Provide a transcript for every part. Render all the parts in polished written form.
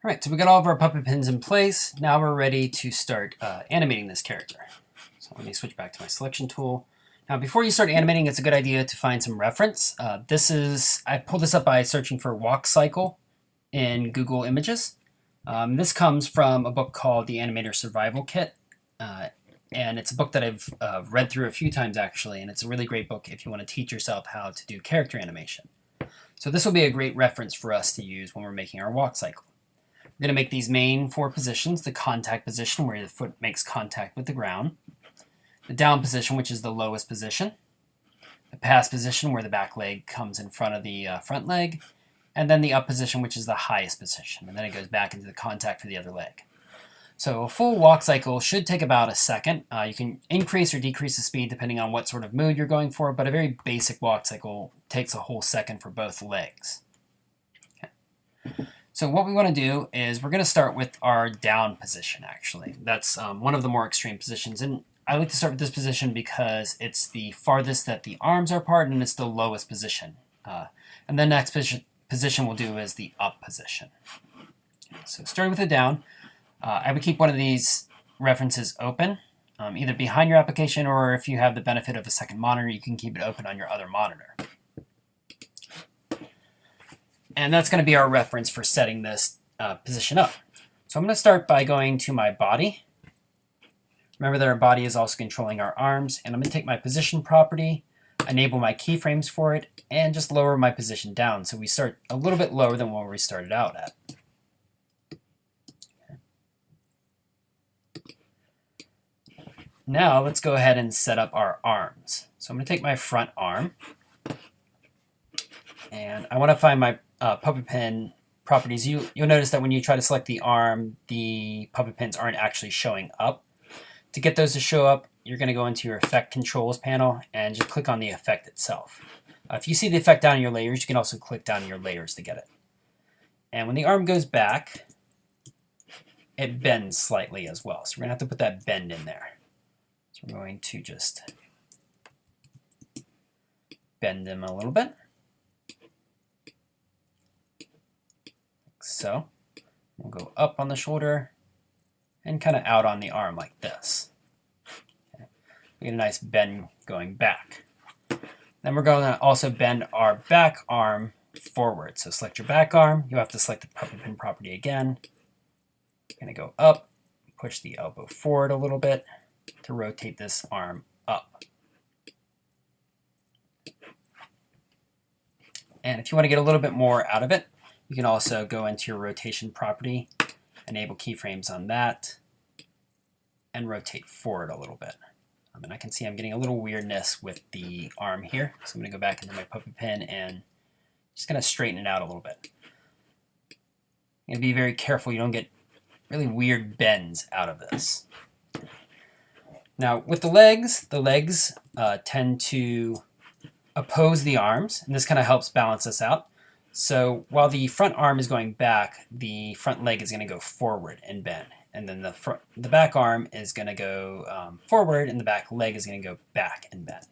All right, so we got all of our puppet pins in place. Now we're ready to start animating this character. So let me switch back to my selection tool. Now, before you start animating, it's a good idea to find some reference. I pulled this up by searching for walk cycle in Google Images. This comes from a book called The Animator Survival Kit. And it's a book that I've read through a few times, actually, and it's a really great book if you want to teach yourself how to do character animation. So this will be a great reference for us to use when we're making our walk cycle. We're going to make these main 4 positions: the contact position, where the foot makes contact with the ground; the down position, which is the lowest position; the pass position, where the back leg comes in front of the front leg; and then the up position, which is the highest position, and then it goes back into the contact for the other leg. So a full walk cycle should take about a second. You can increase or decrease the speed depending on what sort of mood you're going for, but a very basic walk cycle takes a whole second for both legs. Okay. So what we want to do is we're going to start with our down position, actually. That's one of the more extreme positions. And I like to start with this position because it's the farthest that the arms are apart and it's the lowest position. And the next position we'll do is the up position. So starting with the down, I would keep one of these references open, either behind your application, or if you have the benefit of a second monitor, you can keep it open on your other monitor. And that's going to be our reference for setting this position up. So I'm going to start by going to my body. Remember that our body is also controlling our arms. And I'm going to take my position property, enable my keyframes for it, and just lower my position down. So we start a little bit lower than where we started out at. Now let's go ahead and set up our arms. So I'm going to take my front arm, and I want to find my puppet pin properties. You'll notice that when you try to select the arm, the puppet pins aren't actually showing up. To get those to show up, you're going to go into your Effect Controls panel and just click on the effect itself. If you see the effect down in your layers, you can also click down in your layers to get it. And when the arm goes back, it bends slightly as well. So we're going to have to put that bend in there. So we're going to just bend them a little bit. Like so. We'll go up on the shoulder and kind of out on the arm like this. Okay. We get a nice bend going back. Then we're going to also bend our back arm forward. So select your back arm. You have to select the puppet pin property again. You're going to go up, push the elbow forward a little bit to rotate this arm up. And if you want to get a little bit more out of it, you can also go into your rotation property, enable keyframes on that, and rotate forward a little bit. And I can see I'm getting a little weirdness with the arm here. So I'm going to go back into my puppet pin and just going to straighten it out a little bit. And be very careful you don't get really weird bends out of this. Now with the legs tend to oppose the arms, and this kind of helps balance this out. So while the front arm is going back, the front leg is going to go forward and bend. And then the back arm is going to go forward, and the back leg is going to go back and bend.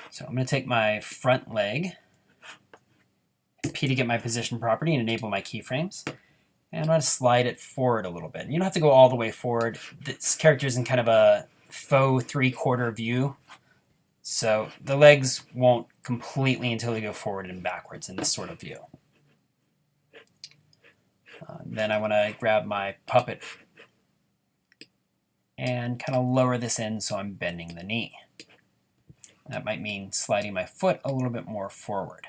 So I'm going to take my front leg, P to get my position property, and enable my keyframes. And I'm going to slide it forward a little bit. You don't have to go all the way forward. This character is in kind of a faux 3/4 view. So the legs won't completely until they go forward and backwards in this sort of view. Then I want to grab my puppet and kind of lower this in so I'm bending the knee. That might mean sliding my foot a little bit more forward.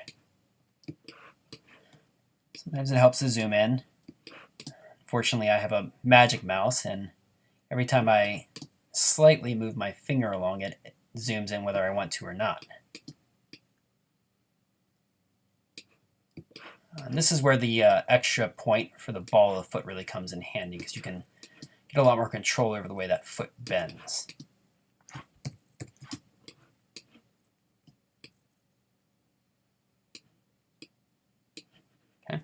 Sometimes it helps to zoom in. Fortunately, I have a magic mouse, and every time I slightly move my finger along it, it zooms in whether I want to or not. And this is where the extra point for the ball of the foot really comes in handy, because you can get a lot more control over the way that foot bends. Okay.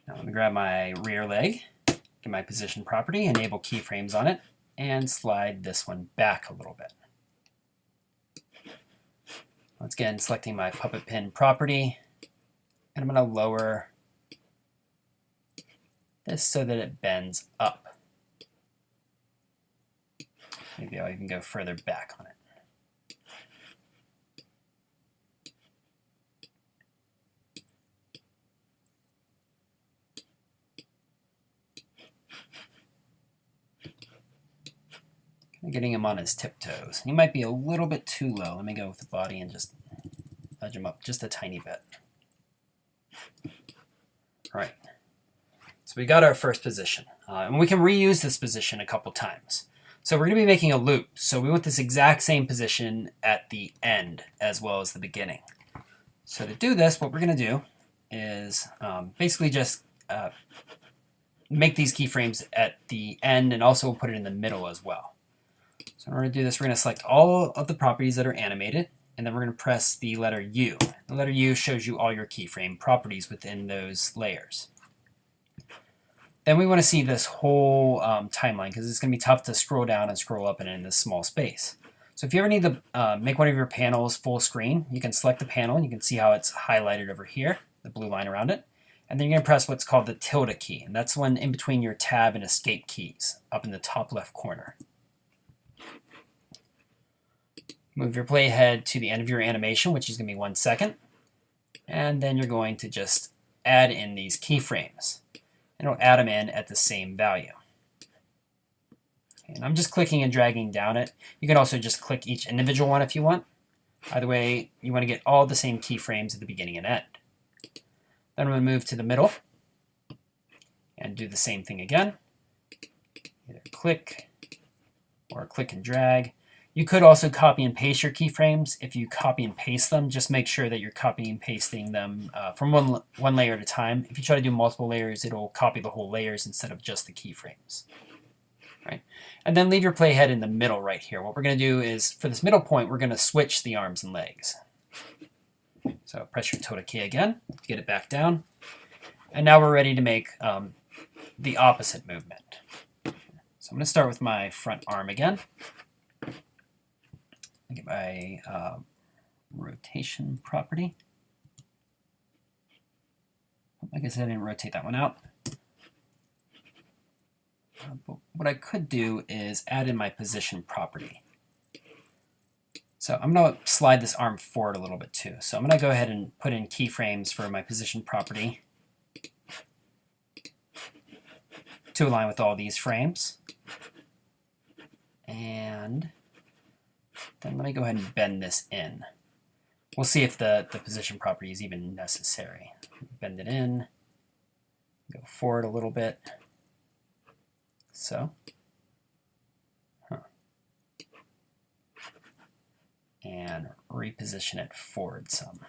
Now let me grab my rear leg, get my position property, enable keyframes on it, and slide this one back a little bit. Once again, selecting my puppet pin property, And I'm going to lower this so that it bends up. Maybe I'll even go further back on it. Getting him on his tiptoes. He might be a little bit too low. Let me go with the body and just nudge him up just a tiny bit. All right. So we got our first position. And we can reuse this position a couple times. So we're going to be making a loop. So we want this exact same position at the end as well as the beginning. So to do this, what we're going to do is basically just make these keyframes at the end, and also we'll put it in the middle as well. So in order to do this, we're going to select all of the properties that are animated, and then we're going to press the letter U. The letter U shows you all your keyframe properties within those layers. Then we want to see this whole timeline, because it's going to be tough to scroll down and scroll up in this small space. So if you ever need to make one of your panels full screen, you can select the panel, and you can see how it's highlighted over here, the blue line around it. And then you're going to press what's called the tilde key, and that's one in between your tab and escape keys, up in the top left corner. Move your playhead to the end of your animation, which is going to be 1 second. And then you're going to just add in these keyframes. And it'll add them in at the same value. And I'm just clicking and dragging down it. You can also just click each individual one if you want. Either way, you want to get all the same keyframes at the beginning and end. Then I'm going to move to the middle and do the same thing again. Either click or click and drag. You could also copy and paste your keyframes. If you copy and paste them, just make sure that you're copying and pasting them from one layer at a time. If you try to do multiple layers, it'll copy the whole layers instead of just the keyframes. Right? And then leave your playhead in the middle right here. What we're going to do is, for this middle point, we're going to switch the arms and legs. So press your tilde key again to get it back down. And now we're ready to make the opposite movement. So I'm going to start with my front arm again. Get my rotation property. I guess I didn't rotate that one out. But what I could do is add in my position property. So I'm going to slide this arm forward a little bit too. So I'm going to go ahead and put in keyframes for my position property to align with all these frames. And then let me go ahead and bend this in. We'll see if the position property is even necessary. Bend it in, go forward a little bit. So. And reposition it forward some.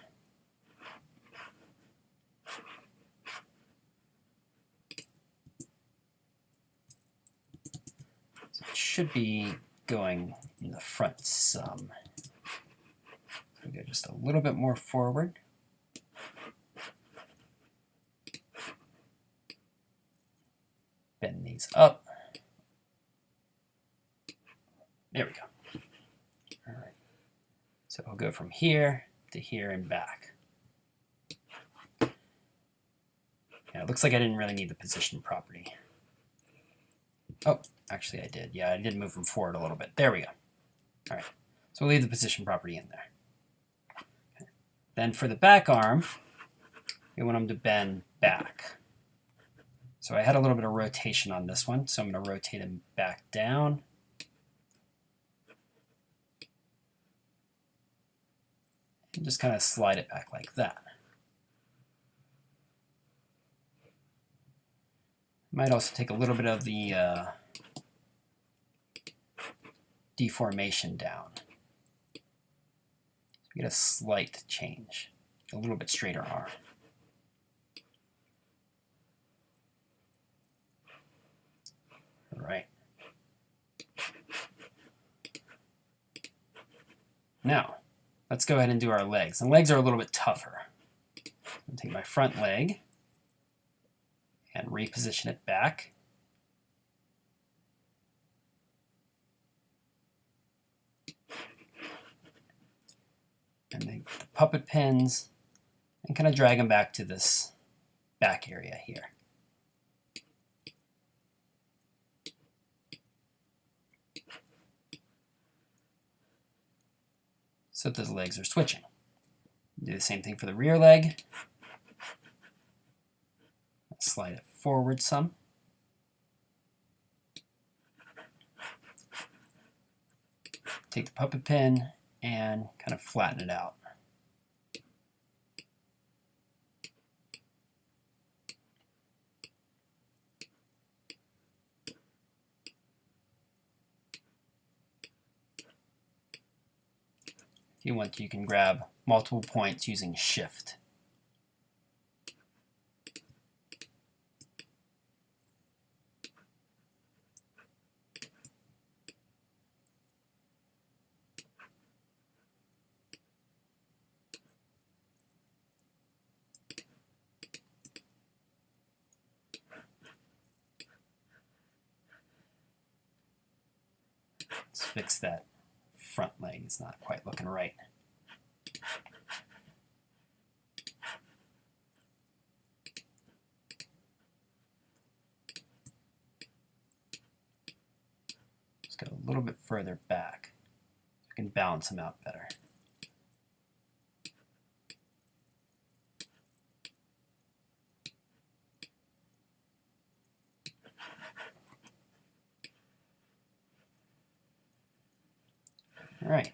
So it should be going in the front some. So go just a little bit more forward. Bend these up. There we go. All right. So I'll go from here to here and back. Yeah, it looks like I didn't really need the position property. Oh, actually I did. Yeah, I did move them forward a little bit. There we go. All right. So we'll leave the position property in there. Okay. Then for the back arm, we want them to bend back. So I had a little bit of rotation on this one, so I'm going to rotate him back down. And just kind of slide it back like that. Might also take a little bit of the deformation down. So we get a slight change, a little bit straighter arm. All right. Now, let's go ahead and do our legs. And legs are a little bit tougher. I'll take my front leg and reposition it back. And make the puppet pins and kind of drag him back to this back area here. So that the legs are switching. Do the same thing for the rear leg. Slide it forward some. Take the puppet pin and kind of flatten it out. If you want, you can grab multiple points using Shift. Let's fix that front leg. It's not quite looking right. Let's go a little bit further back so we can balance them out better. All right,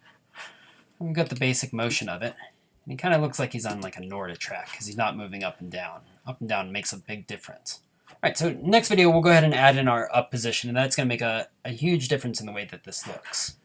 we've got the basic motion of it. And he kind of looks like he's on like a Norda track because he's not moving up and down. Up and down makes a big difference. All right, so next video we'll go ahead and add in our up position, and that's going to make a huge difference in the way that this looks.